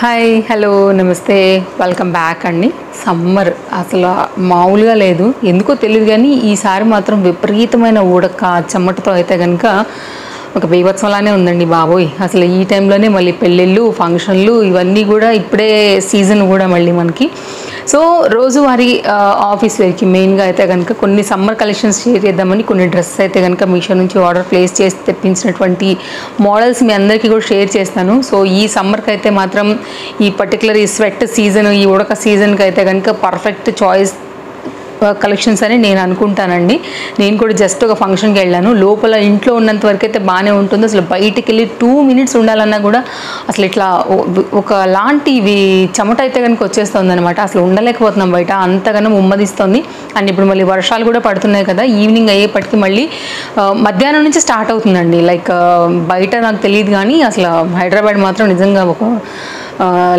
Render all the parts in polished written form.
Hi hello నమస్తే welcome back అండి. Summer అసలు మామూలుగా లేదు, ఎందుకో తెలియదు కానీ ఈసారి మాత్రం విపరీతమైన ఉడక చెమటతో అయితే కనుక ఒక బీభత్సంలానే ఉందండి బాబోయ్. అసలు ఈ టైంలోనే మళ్ళీ పెళ్ళిళ్ళు ఫంక్షన్లు ఇవన్నీ కూడా ఇప్పుడే సీజన్ కూడా మళ్ళీ మనకి. సో రోజువారీ ఆఫీస్ వేర్కి మెయిన్గా అయితే కనుక కొన్ని సమ్మర్ కలెక్షన్స్ షేర్ చేద్దామని కొన్ని డ్రెస్సెస్ అయితే కనుక మీషో నుంచి ఆర్డర్ ప్లేస్ చేసి తెప్పించినటువంటి మోడల్స్ మీ అందరికీ కూడా షేర్ చేస్తాను. సో ఈ సమ్మర్కి అయితే మాత్రం ఈ పర్టికులర్ ఈ స్వెట్ సీజన్ ఈ ఉడక సీజన్కి అయితే కనుక పర్ఫెక్ట్ చాయిస్ కలెక్షన్స్ అని నేను అనుకుంటానండి. నేను కూడా జస్ట్ ఒక ఫంక్షన్కి వెళ్ళాను, లోపల ఇంట్లో ఉన్నంత వరకు అయితే బాగానే ఉంటుంది. అసలు బయటికి వెళ్ళి 2 minutes ఉండాలన్నా కూడా అసలు ఇట్లా ఒక లాంటి చెమట అయితే కనుక వచ్చేస్తుంది అనమాట. అసలు ఉండలేకపోతున్నాం బయట, అంతగానో ఉమ్మదిస్తుంది. అండ్ ఇప్పుడు మళ్ళీ వర్షాలు కూడా పడుతున్నాయి కదా, ఈవినింగ్ అయ్యేపటికి మళ్ళీ మధ్యాహ్నం నుంచి స్టార్ట్ అవుతుందండి. లైక్ బయట నాకు తెలియదు కానీ అసలు హైదరాబాద్ మాత్రం నిజంగా ఒక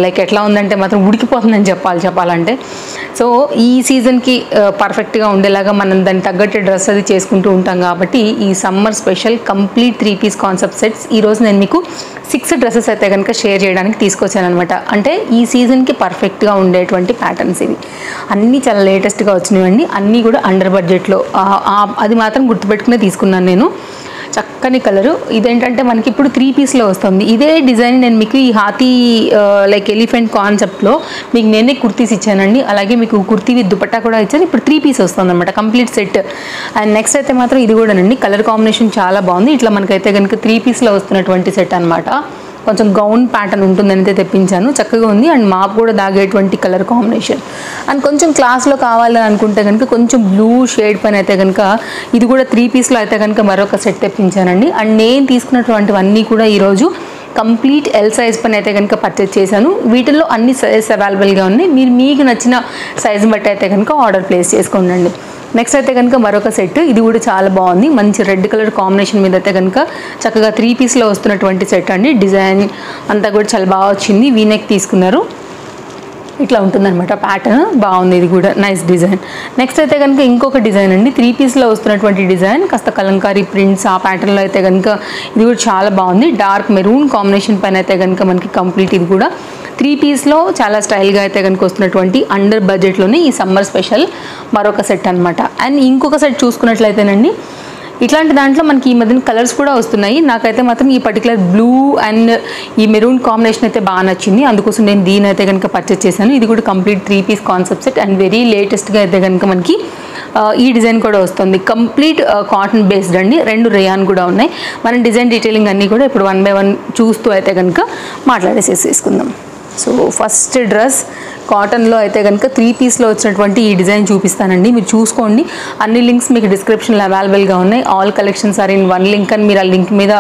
లైక్ ఎట్లా ఉందంటే మాత్రం ఉడికిపోతుందని చెప్పాలంటే. సో ఈ సీజన్కి పర్ఫెక్ట్గా ఉండేలాగా మనం దానికి తగ్గట్టు డ్రెస్ అది చేసుకుంటూ ఉంటాం కాబట్టి ఈ summer special complete 3-piece concept sets ఈరోజు నేను మీకు 6 డ్రెస్సెస్ అయితే కనుక షేర్ చేయడానికి తీసుకొచ్చాను అనమాట. అంటే ఈ సీజన్కి పర్ఫెక్ట్గా ఉండేటువంటి ప్యాటర్న్స్ ఇవి అన్నీ చాలా లేటెస్ట్గా వచ్చినాయండి. అన్నీ కూడా అండర్ బడ్జెట్లో, అది మాత్రం గుర్తుపెట్టుకునే తీసుకున్నాను నేను. చక్కని కలరు ఇదేంటంటే మనకి ఇప్పుడు 3-pieceలో వస్తుంది. ఇదే డిజైన్ నేను మీకు ఈ హాతీ లైక్ ఎలిఫెంట్ కాన్సెప్ట్లో మీకు నేనే కుర్తీస్ ఇచ్చానండి. అలాగే మీకు కుర్తీ విత్ దుపట్టా కూడా ఇచ్చాను. ఇప్పుడు 3-piece వస్తుంది అనమాట కంప్లీట్ సెట్. అండ్ నెక్స్ట్ అయితే మాత్రం ఇది కూడానండి, కలర్ కాంబినేషన్ చాలా బాగుంది. ఇట్లా మనకైతే కనుక 3-pieceలో వస్తున్నటువంటి సెట్ అనమాట. కొంచెం గౌన్ ప్యాటర్న్ ఉంటుందని అయితే తెప్పించాను, చక్కగా ఉంది. అండ్ మాప్ కూడా దాగేటువంటి కలర్ కాంబినేషన్. అండ్ కొంచెం క్లాస్లో కావాలని అనుకుంటే కనుక కొంచెం బ్లూ షేడ్ పైన అయితే కనుక ఇది కూడా 3-pieceలో అయితే కనుక మరొక సెట్ తెప్పించానండి. అండ్ నేను తీసుకున్నటువంటివన్నీ కూడా ఈరోజు కంప్లీట్ ఎల్ సైజ్ పైన అయితే కనుక పర్చేజ్ చేశాను. వీటిల్లో అన్ని సైజెస్ అవైలబుల్గా ఉన్నాయి. మీరు మీకు నచ్చిన సైజుని బట్టి అయితే కనుక ఆర్డర్ ప్లేస్ చేసుకోండి. నెక్స్ట్ అయితే కనుక మరొక సెట్, ఇది కూడా చాలా బాగుంది. మంచి రెడ్ కలర్ కాంబినేషన్ మీద అయితే కనుక చక్కగా 3-pieceలో వస్తున్నటువంటి సెట్ అండి. డిజైన్ అంతా కూడా చాలా బాగా వచ్చింది. వీనెక్ తీసుకున్నారు, ఇట్లా ఉంటుందన్నమాట ప్యాటర్న్. బాగుంది, ఇది కూడా నైస్ డిజైన్. నెక్స్ట్ అయితే కనుక ఇంకొక డిజైన్ అండి, 3-pieceలో వస్తున్నటువంటి డిజైన్, కాస్త కలంకారీ ప్రింట్స్ ఆ ప్యాటర్న్లో అయితే కనుక ఇది కూడా చాలా బాగుంది. డార్క్ మెరూన్ కాంబినేషన్ పైన అయితే కనుక మనకి కంప్లీట్ ఇది కూడా 3-pieceలో చాలా స్టైల్గా అయితే కనుక వస్తున్నటువంటి అండర్ బడ్జెట్లోనే ఈ సమ్మర్ స్పెషల్ మరొక సెట్ అనమాట. అండ్ ఇంకొక సెట్ చూసుకున్నట్లయితేనండి, ఇట్లాంటి దాంట్లో మనకి ఈ మధ్యన కలర్స్ కూడా వస్తున్నాయి. నాకైతే మాత్రం ఈ పర్టికులర్ బ్లూ అండ్ ఈ మెరూన్ కాంబినేషన్ అయితే బాగా నచ్చింది, అందుకోసం నేను దీని అయితే కనుక పర్చేస్ చేశాను. ఇది కూడా complete 3-piece concept set and very లేటెస్ట్గా అయితే కనుక మనకి ఈ డిజైన్ కూడా వస్తుంది. కంప్లీట్ కాటన్ బేస్డ్ అండి. 2 రేయాన్ కూడా ఉన్నాయి. మనం డిజైన్ డీటెయిలింగ్ అన్నీ కూడా ఇప్పుడు 1 by 1 చూస్తూ అయితే కనుక మాట్లాడేసేసుకుందాం. సో ఫస్ట్ డ్రెస్ కాటన్లో అయితే కనుక 3-pieceలో వచ్చినటువంటి ఈ డిజైన్ చూపిస్తానండి. మీరు చూసుకోండి, అన్ని లింక్స్ మీకు డిస్క్రిప్షన్లో అవైలబుల్గా ఉన్నాయి. All collections are in 1 link అని మీరు ఆ లింక్ మీద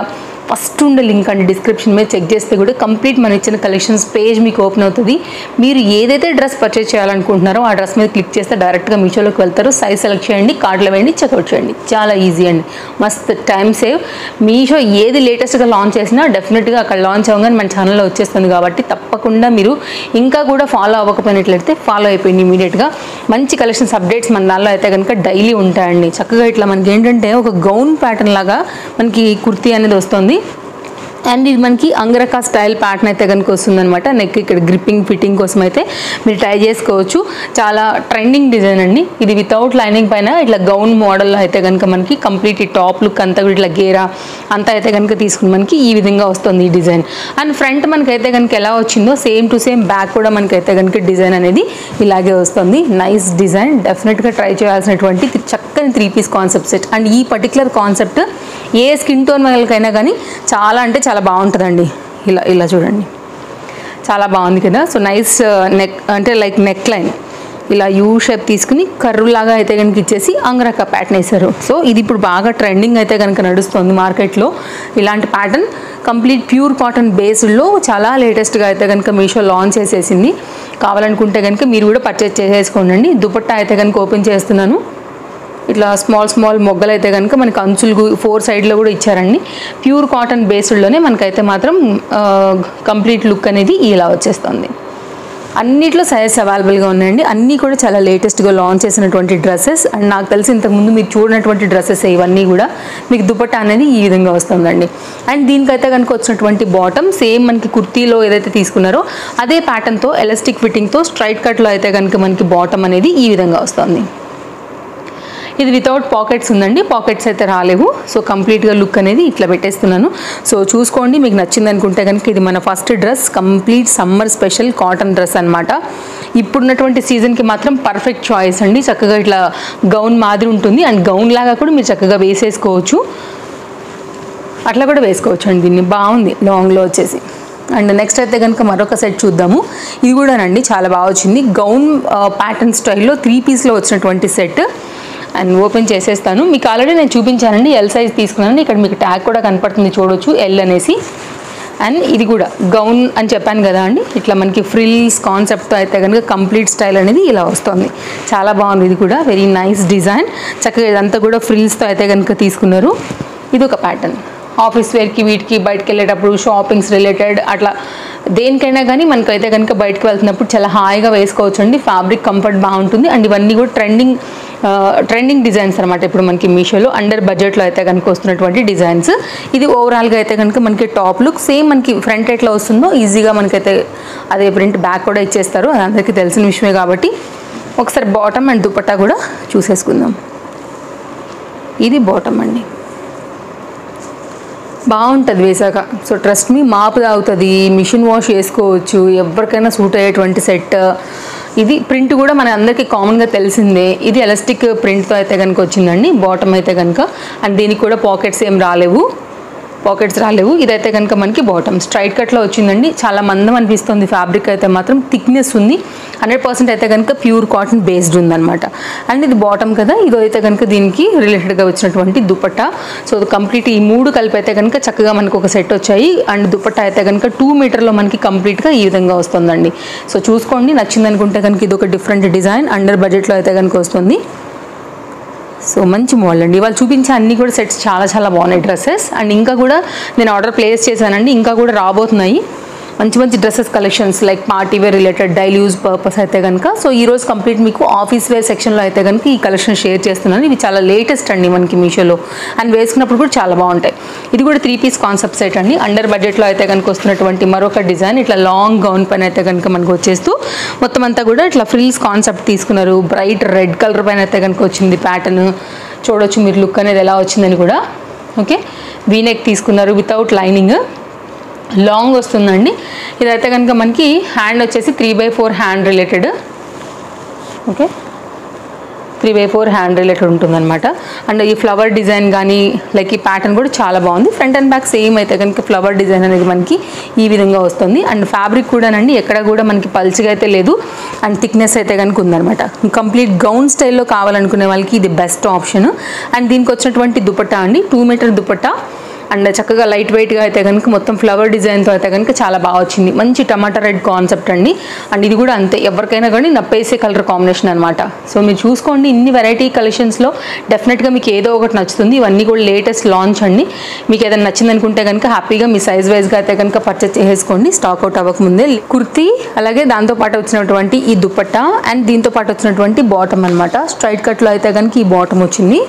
ఫస్ట్ ఉండే లింక్ అండి డిస్క్రిప్షన్ మీద చెక్ చేస్తే కూడా కంప్లీట్ మన ఇచ్చిన కలెక్షన్స్ పేజ్ మీకు ఓపెన్ అవుతుంది. మీరు ఏదైతే డ్రెస్ పర్చేజ్ చేయాలనుకుంటున్నారో ఆ డ్రెస్ మీద క్లిక్ చేస్తే డైరెక్ట్గా మీషోలోకి వెళ్తారు. సైజ్ సెలెక్ట్ చేయండి, కార్డులో వేయండి, చెక్అవుట్ చేయండి. చాలా ఈజీ అండి, మస్త్ టైం సేవ్. మీషో ఏది లేటెస్ట్గా లాంచ్ చేసినా డెఫినెట్గా అక్కడ లాంచ్ అవ్వగానే మన ఛానల్లో వచ్చేస్తుంది కాబట్టి తప్పకుండా మీరు ఇంకా కూడా ఫాలో అవ్వకపోయినట్లయితే ఫాలో అయిపోయింది ఇమీడియట్గా. మంచి కలెక్షన్స్ అప్డేట్స్ మన దానిలో అయితే కనుక డైలీ ఉంటాయండి. చక్కగా ఇట్లా మనకి ఏంటంటే ఒక గౌన్ ప్యాటర్న్ లాగా మనకి కుర్తీ అనేది వస్తుంది. అండ్ ఇది మనకి అంగరకా స్టైల్ ప్యాటర్న్ అయితే కనుక వస్తుందన్నమాట. నెక్ ఇక్కడ గ్రిప్పింగ్ ఫిట్టింగ్ కోసం అయితే మీరు ట్రై చేసుకోవచ్చు. చాలా ట్రెండింగ్ డిజైన్ అండి. ఇది వితౌట్ లైనింగ్ పైన ఇట్లా గౌన్ మోడల్లో అయితే కనుక మనకి కంప్లీట్ ఈ టాప్ లుక్ అంతా కూడా ఇట్లా గేరా అంతా అయితే కనుక తీసుకుని మనకి ఈ విధంగా వస్తుంది ఈ డిజైన్. అండ్ ఫ్రంట్ మనకైతే కనుక ఎలా వచ్చిందో సేమ్ టు సేమ్ బ్యాక్ కూడా మనకైతే కనుక డిజైన్ అనేది ఇలాగే వస్తుంది. నైస్ డిజైన్, డెఫినెట్గా ట్రై చేయాల్సినటువంటి చక్కని 3-piece కాన్సెప్ట్ సెట్. అండ్ ఈ పర్టికులర్ కాన్సెప్ట్ ఏ స్కిన్ టోన్ వాళ్ళకైనా కానీ చాలా అంటే చాలా బాగుంటుందండి. ఇలా చూడండి, చాలా బాగుంది కదా. సో నైస్ నెక్ అంటే లైక్ నెక్ లైన్ ఇలా యూ షేప్ తీసుకుని కర్రులాగా అయితే కనుక ఇచ్చేసి అంగరకా ప్యాటర్న్ వేశారు. సో ఇది ఇప్పుడు బాగా ట్రెండింగ్ అయితే కనుక నడుస్తుంది మార్కెట్లో ఇలాంటి ప్యాటర్న్. కంప్లీట్ ప్యూర్ కాటన్ బేస్డ్లో చాలా లేటెస్ట్గా అయితే కనుక మీషో లాంచ్ చేసేసింది. కావాలనుకుంటే కనుక మీరు కూడా పర్చేజ్ చేసేసుకోండి. దుపట్టా అయితే కనుక ఓపెన్ చేస్తున్నాను. ఇట్లా స్మాల్ మొగ్గలు అయితే కనుక మనకి అంచులు 4 సైడ్లో కూడా ఇచ్చారండి. ప్యూర్ కాటన్ బేస్డ్లోనే మనకైతే మాత్రం కంప్లీట్ లుక్ అనేది ఇలా వచ్చేస్తుంది. అన్నిట్లో సైజెస్ అవైలబుల్గా ఉన్నాయండి. అన్నీ కూడా చాలా లేటెస్ట్గా లాంచ్ చేసినటువంటి డ్రెస్సెస్. అండ్ నాకు తెలిసి ఇంతకుముందు మీరు చూడనటువంటి డ్రెస్సెస్ ఇవన్నీ కూడా మీకు దుపట్టా అనేది ఈ విధంగా వస్తుందండి. అండ్ దీనికైతే కనుక వచ్చినటువంటి బాటమ్ సేమ్ మనకి కుర్తీలో ఏదైతే తీసుకున్నారో అదే ప్యాటర్న్తో ఎలాస్టిక్ ఫిట్టింగ్తో స్ట్రైట్ కట్లో అయితే కనుక మనకి బాటమ్ అనేది ఈ విధంగా వస్తుంది. ఇది వితౌట్ పాకెట్స్ ఉందండి, పాకెట్స్ అయితే రాలేవు. సో కంప్లీట్గా లుక్ అనేది ఇట్లా పెట్టేస్తున్నాను. సో చూసుకోండి, మీకు నచ్చింది అనుకుంటే కనుక ఇది మన first dress, complete summer special cotton dress అనమాట. ఇప్పుడున్నటువంటి సీజన్కి మాత్రం పర్ఫెక్ట్ చాయిస్ అండి. చక్కగా ఇట్లా గౌన్ మాదిరి ఉంటుంది అండ్ గౌన్ లాగా కూడా మీరు చక్కగా వేసేసుకోవచ్చు, అట్లా కూడా వేసుకోవచ్చు అండి. దీన్ని బాగుంది లాంగ్లో వచ్చేసి. అండ్ నెక్స్ట్ అయితే కనుక మరొక సెట్ చూద్దాము. ఇది కూడానండి చాలా బాగా వచ్చింది. గౌన్ ప్యాటర్న్ స్టైల్లో 3 పీస్లో వచ్చినటువంటి సెట్. అండ్ ఓపెన్ చేసేస్తాను. మీకు ఆల్రెడీ నేను చూపించానండి, ఎల్ సైజ్ తీసుకున్నాను. ఇక్కడ మీకు ట్యాగ్ కూడా కనపడుతుంది చూడొచ్చు, ఎల్ అనేసి. అండ్ ఇది కూడా గౌన్ అని చెప్పాను కదా అండి, ఇట్లా మనకి ఫ్రిల్స్ కాన్సెప్ట్తో అయితే కనుక కంప్లీట్ స్టైల్ అనేది ఇలా వస్తుంది. చాలా బాగుంది. ఇది కూడా వెరీ నైస్ డిజైన్. చక్కగా ఇదంతా కూడా ఫ్రిల్స్తో అయితే కనుక తీసుకున్నారు. ఇది ఒక ప్యాటర్న్. ఆఫీస్ వేర్కి వీటికి బయటకు వెళ్ళేటప్పుడు షాపింగ్స్ రిలేటెడ్ అట్లా దేనికైనా కానీ మనకైతే కనుక బయటకు వెళ్తున్నప్పుడు చాలా హాయిగా వేసుకోవచ్చు అండి. ఫ్యాబ్రిక్ కంఫర్ట్ బాగుంటుంది. అండ్ ఇవన్నీ కూడా ట్రెండింగ్ డిజైన్స్ అనమాట. ఇప్పుడు మనకి మీషోలో అండర్ బడ్జెట్లో అయితే కనుక వస్తున్నటువంటి డిజైన్స్. ఇది ఓవరాల్గా అయితే కనుక మనకి టాప్ లుక్ సేమ్ మనకి ఫ్రంట్ ఎట్లా వస్తుందో ఈజీగా మనకైతే అదే ప్రింట్ బ్యాక్ కూడా ఇచ్చేస్తారు, అది అందరికీ తెలిసిన విషయమే కాబట్టి. ఒకసారి బాటమ్ అండ్ దుపట్టా కూడా చూసేసుకుందాం. ఇది బాటమ్ అండి, బాగుంటుంది వేసాక. సో ట్రస్ట్ మీ, మాపు తాగుతుంది, మిషన్ వాష్ చేసుకోవచ్చు, ఎవరికైనా సూట్ అయ్యేటువంటి సెట్. ఇది ప్రింట్ కూడా మన అందరికీ కామన్గా తెలిసిందే. ఇది ఎలాస్టిక్ ప్రింట్తో అయితే కనుక వచ్చిందండి బాటమ్ అయితే కనుక. అండ్ దీనికి కూడా పాకెట్స్ ఏం రాలేవు, ఇదైతే కనుక మనకి బాటమ్ స్ట్రైట్ కట్లో వచ్చిందండి. చాలా మందం అనిపిస్తుంది ఫ్యాబ్రిక్ అయితే మాత్రం, థిక్నెస్ ఉంది. 100% అయితే కనుక ప్యూర్ కాటన్ బేస్డ్ ఉందన్నమాట. అండ్ ఇది బాటమ్ కదా, ఇది అయితే కనుక దీనికి రిలేటెడ్గా వచ్చినటువంటి దుపట్టా. సో కంప్లీట్ ఈ 3 కలిపి అయితే కనుక చక్కగా మనకు ఒక సెట్ వచ్చాయి. అండ్ దుపట్టా అయితే కనుక 2 మీటర్లో మనకి కంప్లీట్గా ఈ విధంగా వస్తుందండి. సో చూసుకోండి, నచ్చింది అనుకుంటే కనుక ఇది ఒక డిఫరెంట్ డిజైన్, అండర్ బడ్జెట్లో అయితే కనుక వస్తుంది. సో మంచి మోడల్ అండి. వాళ్ళు చూపించే అన్నీ కూడా సెట్స్ చాలా చాలా బాగున్నాయి డ్రెస్సెస్. అండ్ ఇంకా కూడా నేను ఆర్డర్ ప్లేస్ చేశానండి, ఇంకా కూడా రాబోతున్నాయి మంచి dresses collections like party wear related daily use purpose అయితే కనుక. సో ఈరోజు కంప్లీట్ మీకు ఆఫీస్ వేర్ సెక్షన్లో అయితే కనుక ఈ కలెక్షన్ షేర్ చేస్తున్నాను. ఇవి చాలా లేటెస్ట్ అండి మనకి మీషోలో, అండ్ వేసుకున్నప్పుడు కూడా చాలా బాగుంటాయి. ఇది కూడా 3 పీస్ కాన్సెప్ట్ సెట్ అండి. అండర్ బడ్జెట్లో అయితే కనుక వస్తున్నటువంటి మరొక డిజైన్. ఇట్లా లాంగ్ గౌన్ పైన అయితే కనుక మనకు వచ్చేస్తూ మొత్తం అంతా కూడా ఇట్లా ఫ్రిల్స్ కాన్సెప్ట్ తీసుకున్నారు. బ్రైట్ రెడ్ కలర్ పైన అయితే కనుక వచ్చింది ప్యాటర్న్. చూడొచ్చు మీరు లుక్ అనేది ఎలా వచ్చిందని కూడా. ఓకే, వీనెక్ తీసుకున్నారు వితౌట్ లైనింగ్, లాంగ్ వస్తుందండి. ఇదైతే కనుక మనకి హ్యాండ్ వచ్చేసి 3/4 hand related. Okay, 3/4 hand related ఉంటుందన్నమాట. అండ్ ఈ ఫ్లవర్ డిజైన్ కానీ లైక్ ఈ ప్యాటర్న్ కూడా చాలా బాగుంది. ఫ్రంట్ అండ్ బ్యాక్ సేమ్ అయితే కనుక ఫ్లవర్ డిజైన్ అనేది మనకి ఈ విధంగా వస్తుంది. అండ్ ఫ్యాబ్రిక్ కూడానండి ఎక్కడ కూడా మనకి పల్చగా అయితే లేదు, అండ్ థిక్నెస్ అయితే కనుక ఉందన్నమాట. కంప్లీట్ గౌన్ స్టైల్లో కావాలనుకునే వాళ్ళకి ఇది బెస్ట్ ఆప్షన్. అండ్ దీనికి వచ్చినటువంటి దుపట్టా అండి 2 మీటర్ దుపట్టా. అండ్ చక్కగా లైట్ వెయిట్గా అయితే కనుక మొత్తం ఫ్లవర్ డిజైన్తో అయితే కనుక చాలా బాగా వచ్చింది. మంచి టమాటా రెడ్ కాన్సెప్ట్ అండి. అండ్ ఇది కూడా అంతే, ఎవరికైనా కానీ నప్పేసే కలర్ కాంబినేషన్ అనమాట. సో మీరు చూసుకోండి, ఇన్ని వెరైటీ కలెక్షన్స్లో డెఫినెట్గా మీకు ఏదో ఒకటి నచ్చుతుంది. ఇవన్నీ కూడా లేటెస్ట్ లాంచ్ అండి. మీకు ఏదైనా నచ్చింది అనుకుంటే కనుక హ్యాపీగా మీ సైజ్ వైజ్గా అయితే కనుక పర్చేస్ చేసేసుకోండి, స్టాక్ అవుట్ అవ్వకముందే. కుర్తీ అలాగే దాంతోపాటు వచ్చినటువంటి ఈ దుపట్టా అండ్ దీంతో పాటు వచ్చినటువంటి బాటమ్ అనమాట. స్ట్రైట్ కట్లో అయితే కనుక ఈ బాటమ్ వచ్చింది.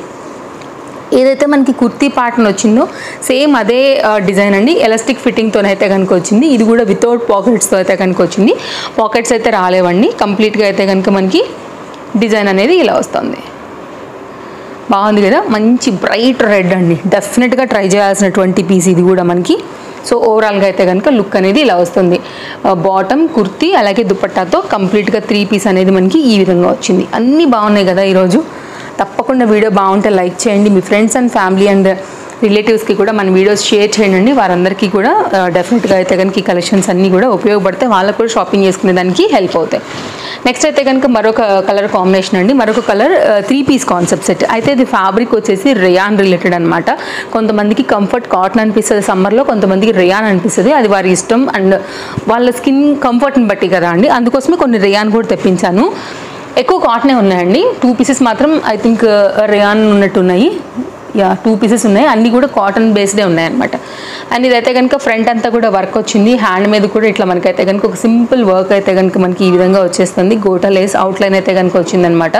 ఏదైతే మనకి కుర్తీ ప్యాటర్న్ వచ్చిందో సేమ్ అదే డిజైన్ అండి, ఎలాస్టిక్ ఫిట్టింగ్తో అయితే కనుక వచ్చింది. ఇది కూడా వితౌట్ పాకెట్స్తో అయితే కనుక వచ్చింది. పాకెట్స్ అయితే రాలేవండి. కంప్లీట్గా అయితే కనుక మనకి డిజైన్ అనేది ఇలా వస్తుంది. బాగుంది కదా, మంచి బ్రైట్ రెడ్ అండి. డెఫినెట్గా ట్రై చేయాల్సినటువంటి పీస్ ఇది కూడా మనకి. సో ఓవరాల్గా అయితే కనుక లుక్ అనేది ఇలా వస్తుంది. బాటమ్ కుర్తీ అలాగే దుపట్టాతో కంప్లీట్గా 3 పీస్ అనేది మనకి ఈ విధంగా వచ్చింది. అన్నీ బాగున్నాయి కదా ఈరోజు. తప్పకుండా వీడియో బాగుంటే లైక్ చేయండి, మీ ఫ్రెండ్స్ అండ్ ఫ్యామిలీ అండ్ రిలేటివ్స్కి కూడా మన వీడియోస్ షేర్ చేయండి. వారందరికీ కూడా డెఫినెట్గా అయితే కనుక ఈ కలెక్షన్స్ అన్నీ కూడా ఉపయోగపడితే వాళ్ళకు కూడా షాపింగ్ చేసుకునే దానికి హెల్ప్ అవుతాయి. నెక్స్ట్ అయితే కనుక మరొక కలర్ కాంబినేషన్ అండి. మరొక కలర్ 3 పీస్ కాన్సెప్ట్ సెట్. అయితే ఇది ఫ్యాబ్రిక్ వచ్చేసి రేయాన్ రిలేటెడ్ అనమాట. కొంతమందికి కంఫర్ట్ కాటన్ అనిపిస్తుంది సమ్మర్లో, కొంతమందికి రేయాన్ అనిపిస్తుంది. అది వారి ఇష్టం అండ్ వాళ్ళ స్కిన్ కంఫర్ట్ని బట్టి కదా అండి. అందుకోసమే కొన్ని రేయాన్ కూడా తెప్పించాను. ఎక్కువ కాటనే ఉన్నాయండి. 2 పీసెస్ మాత్రం ఐ థింక్ రేయాన్ ఉన్నట్టున్నాయి. 2 పీసెస్ ఉన్నాయి, అన్నీ కూడా కాటన్ బేస్డే ఉన్నాయన్నమాట. అండ్ ఇదైతే కనుక ఫ్రంట్ అంతా కూడా వర్క్ వచ్చింది, హ్యాండ్ మీద కూడా ఇట్లా మనకైతే కనుక ఒక సింపుల్ వర్క్ అయితే కనుక మనకి ఈ విధంగా వచ్చేస్తుంది. గోటా లేస్ అవుట్లైన్ అయితే కనుక వచ్చిందనమాట,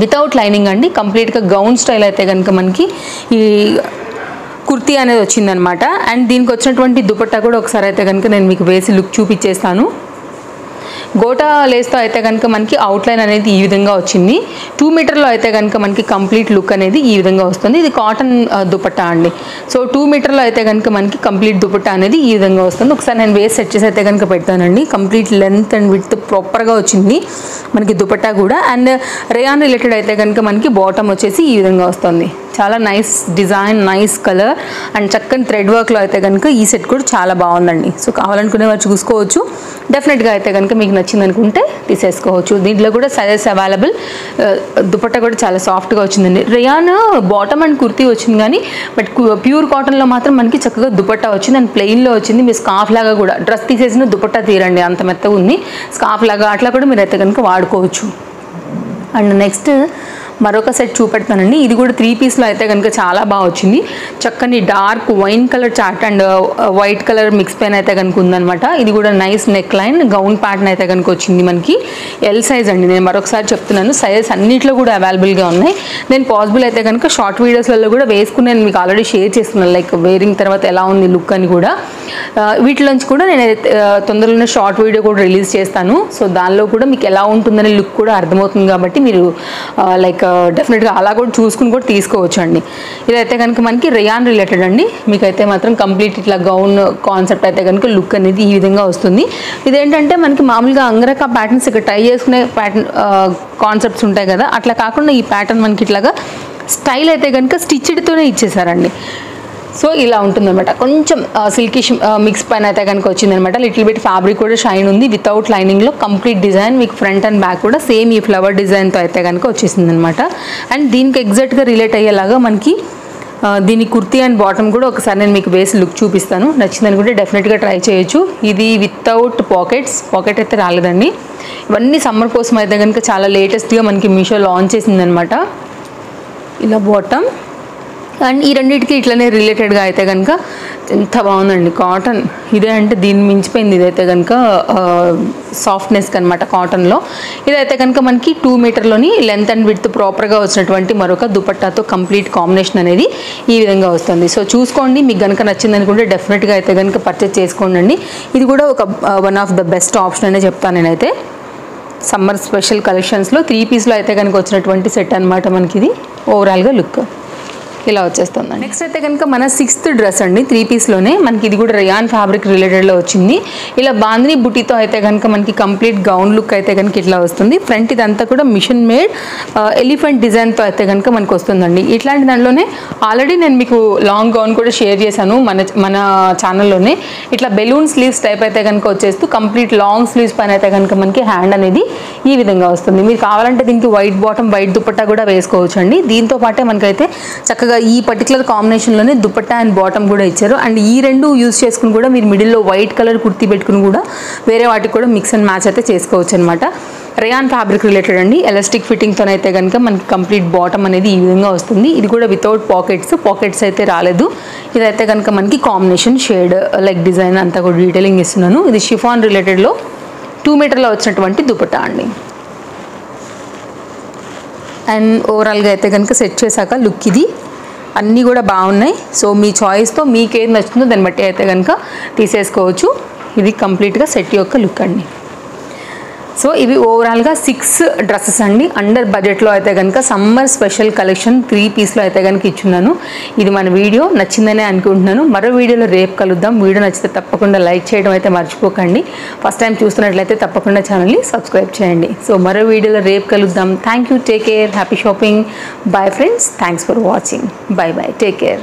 వితౌట్ లైనింగ్ అండి. కంప్లీట్గా గౌన్ స్టైల్ అయితే కనుక మనకి ఈ కుర్తీ అనేది వచ్చిందనమాట. అండ్ దీనికి వచ్చినటువంటి దుపట్టా కూడా ఒకసారి అయితే కనుక నేను మీకు వేసి లుక్ చూపించేస్తాను. గోటా లేస్తో అయితే కనుక మనకి అవుట్లైన్ అనేది ఈ విధంగా వచ్చింది. 2 మీటర్లో అయితే కనుక మనకి కంప్లీట్ లుక్ అనేది ఈ విధంగా వస్తుంది. ఇది కాటన్ దుపట్టా అండి. సో 2 మీటర్లో అయితే కనుక మనకి కంప్లీట్ దుపట్టా అనేది ఈ విధంగా వస్తుంది. ఒకసారి నేను వేసి సెట్ చేసి అయితే కనుక పెడతానండి. కంప్లీట్ లెంత్ అండ్ విడ్త్ ప్రాపర్గా వచ్చింది మనకి దుపట్టా కూడా. అండ్ రేయాన్ రిలేటెడ్ అయితే కనుక మనకి బాటమ్ వచ్చేసి ఈ విధంగా వస్తుంది. చాలా nice design, nice colour and చక్కని థ్రెడ్ వర్క్లో అయితే కనుక ఈ సెట్ కూడా చాలా బాగుందండి. సో కావాలనుకునే వారు చూసుకోవచ్చు. డెఫినెట్గా అయితే కనుక మీకు నచ్చింది అనుకుంటే తీసేసుకోవచ్చు. దీంట్లో కూడా సైజెస్ అవైలబుల్. దుపట్టా కూడా చాలా సాఫ్ట్గా వచ్చిందండి. రేయాన్ బాటమ్ అండ్ కుర్తీ వచ్చింది కానీ బట్ ప్యూర్ కాటన్లో మాత్రం మనకి చక్కగా దుపట్టా వచ్చింది అండ్ ప్లెయిన్లో వచ్చింది. మీరు స్కార్ఫ్ లాగా కూడా డ్రెస్ తీసేసిన దుపట్టా తీరండి, అంత మెత్తగా ఉంది. స్కార్ఫ్ లాగా అట్లా కూడా మీరు అయితే కనుక వాడుకోవచ్చు. అండ్ నెక్స్ట్ మరొక సెట్ చూపెడతానండి. ఇది కూడా 3 పీస్లో అయితే కనుక చాలా బాగా వచ్చింది. చక్కని dark wine colour chart and white colour mix pain అయితే కనుక ఉందనమాట. ఇది కూడా nice neck line gown pattern అయితే కనుక వచ్చింది మనకి. ఎల్ సైజ్ అండి. నేను మరొకసారి చెప్తున్నాను, సైజెస్ అన్నింటిలో కూడా అవైలబుల్గా ఉన్నాయి. నేను పాసిబుల్ అయితే కనుక షార్ట్ వీడియోస్లలో కూడా వేసుకుని నేను మీకు ఆల్రెడీ షేర్ చేస్తున్నాను, లైక్ వేరింగ్ తర్వాత ఎలా ఉంది లుక్ అని కూడా. వీటిలోంచి కూడా నేను తొందరలోనే షార్ట్ వీడియో కూడా రిలీజ్ చేస్తాను. సో దానిలో కూడా మీకు ఎలా ఉంటుందనే లుక్ కూడా అర్థమవుతుంది కాబట్టి మీరు లైక్ డెఫినెట్గా అలా కూడా చూసుకుని కూడా తీసుకోవచ్చు అండి. ఇదైతే కనుక మనకి రేయాన్ రిలేటెడ్ అండి. మీకైతే మాత్రం కంప్లీట్ ఇట్లా గౌన్ కాన్సెప్ట్ అయితే కనుక లుక్ అనేది ఈ విధంగా వస్తుంది. ఇదేంటంటే మనకి మామూలుగా అంగరకా ప్యాటర్న్స్ ఇక్కడ టై చేసుకునే ప్యాటర్న్ కాన్సెప్ట్స్ ఉంటాయి కదా, అట్లా కాకుండా ఈ ప్యాటర్న్ మనకి ఇట్లాగా స్టైల్ అయితే కనుక స్టిచ్డ్తోనే ఇచ్చేసారండి. సో ఇలా ఉంటుందన్నమాట. కొంచెం సిల్కిష్ మిక్స్ పైన అయితే కనుక వచ్చిందనమాట. లిటిల్ బిట్ ఫ్యాబ్రిక్ కూడా షైన్ ఉంది. వితౌట్ లైనింగ్లో కంప్లీట్ డిజైన్ మీకు ఫ్రంట్ అండ్ బ్యాక్ కూడా సేమ్ ఈ ఫ్లవర్ డిజైన్తో అయితే కనుక వచ్చేసింది అనమాట. అండ్ దీనికి ఎగ్జాక్ట్గా రిలేట్ అయ్యేలాగా మనకి దీని కుర్తీ అండ్ బాటమ్ కూడా ఒకసారి నేను మీకు వేసి లుక్ చూపిస్తాను. నచ్చిందని కూడా డెఫినెట్గా ట్రై చేయొచ్చు. ఇది వితౌట్ పాకెట్ అయితే రాలేదండి. ఇవన్నీ సమ్మర్ కోసం అయితే కనుక చాలా లేటెస్ట్గా మనకి మీషో లాంచ్ చేసిందనమాట. ఇలా బాటమ్ అండ్ ఈ రెండింటికి ఇట్లనే రిలేటెడ్గా అయితే కనుక ఎంత బాగుందండి. కాటన్ ఇదే అంటే దీన్ని మించిపోయింది. ఇదైతే కనుక సాఫ్ట్నెస్ అనమాట కాటన్లో. ఇదైతే కనుక మనకి 2 మీటర్లోని లెంత్ అండ్ విడ్త్ ప్రాపర్గా వచ్చినటువంటి మరొక దుపట్టాతో కంప్లీట్ కాంబినేషన్ అనేది ఈ విధంగా వస్తుంది. సో చూసుకోండి, మీకు కనుక నచ్చింది అనుకుంటే డెఫినెట్గా అయితే కనుక పర్చేస్ చేసుకోండి. ఇది కూడా ఒక one of the best option అనే చెప్తాను నేనైతే. సమ్మర్ స్పెషల్ కలెక్షన్స్లో 3 పీస్లో అయితే కనుక వచ్చినటువంటి సెట్ అనమాట మనకి. ఇది ఓవరాల్గా లుక్ ఇలా వచ్చేస్తుంది. నెక్స్ట్ అయితే కనుక మన 6th డ్రెస్ అండి. 3 పీస్లోనే మనకి. ఇది కూడా రేయాన్ ఫ్యాబ్రిక్ రిలేటెడ్లో వచ్చింది. ఇలా బాందిని బుటీతో అయితే కనుక మనకి కంప్లీట్ గౌన్ లుక్ అయితే కనుక ఇట్లా వస్తుంది. ఫ్రంట్ ఇదంతా కూడా మిషన్ మేడ్ ఎలిఫెంట్ డిజైన్తో అయితే కనుక మనకు వస్తుందండి. ఇట్లాంటి దాంట్లోనే ఆల్రెడీ నేను మీకు లాంగ్ గౌన్ కూడా షేర్ చేశాను మన ఛానల్లోనే. ఇట్లా బెలూన్ స్లీవ్స్ టైప్ అయితే కనుక వచ్చేస్తూ కంప్లీట్ లాంగ్ స్లీవ్స్ పైన అయితే కనుక మనకి హ్యాండ్ అనేది ఈ విధంగా వస్తుంది. మీరు కావాలంటే దీనికి వైట్ బాటమ్ వైట్ దుపట్టా కూడా వేసుకోవచ్చు అండి. దీంతో పాటే మనకైతే చక్కగా ఈ పర్టికులర్ కాంబినేషన్లోనే దుపట్టా అండ్ బాటమ్ కూడా ఇచ్చారు. అండ్ ఈ రెండు యూజ్ చేసుకుని కూడా మీరు మిడిల్లో వైట్ కలర్ కుర్తీ పెట్టుకుని కూడా వేరే వాటికి కూడా మిక్స్ అండ్ మ్యాచ్ అయితే చేసుకోవచ్చు అనమాట. రేయాన్ ఫ్యాబ్రిక్ రిలేటెడ్ అండి. ఎలాస్టిక్ ఫిట్టింగ్తో అయితే కనుక మనకి కంప్లీట్ బాటమ్ అనేది ఈ విధంగా వస్తుంది. ఇది కూడా వితౌట్ పాకెట్స్ అయితే రాలేదు. ఇదైతే కనుక మనకి కాంబినేషన్ షేడ్ లైక్ డిజైన్ అంతా కూడా డీటెయిలింగ్ ఇస్తున్నాను. ఇది షిఫాన్ రిలేటెడ్లో 2 మీటర్లో వచ్చినటువంటి దుపట్టా అండి. అండ్ ఓవరాల్గా అయితే కనుక సెట్ చేశాక లుక్ ఇది. అన్నీ కూడా బాగున్నాయి. సో మీ చాయిస్తో మీకు ఏది నచ్చుతుందో దాన్ని బట్టి అయితే కనుక తీసేసుకోవచ్చు. ఇది కంప్లీట్గా సెట్ యొక్క లుక్ అండి. సో ఇవి ఓవరాల్గా 6 డ్రెస్సెస్ అండి. అండర్ బడ్జెట్లో అయితే కనుక సమ్మర్ స్పెషల్ కలెక్షన్ 3 పీస్లో అయితే కనుక ఇచ్చున్నాను. ఇది మన వీడియో నచ్చిందనే అనుకుంటున్నాను. మరో వీడియోలో రేపు కలుద్దాం. వీడియో నచ్చితే తప్పకుండా లైక్ చేయడం అయితే మర్చిపోకండి. ఫస్ట్ టైం చూస్తున్నట్లయితే తప్పకుండా ఛానల్ని సబ్స్క్రైబ్ చేయండి. సో మరో వీడియోలో రేపు కలుద్దాం. Thank you. Take care. Happy shopping. Bye friends. Thanks for watching. Bye bye. Take care.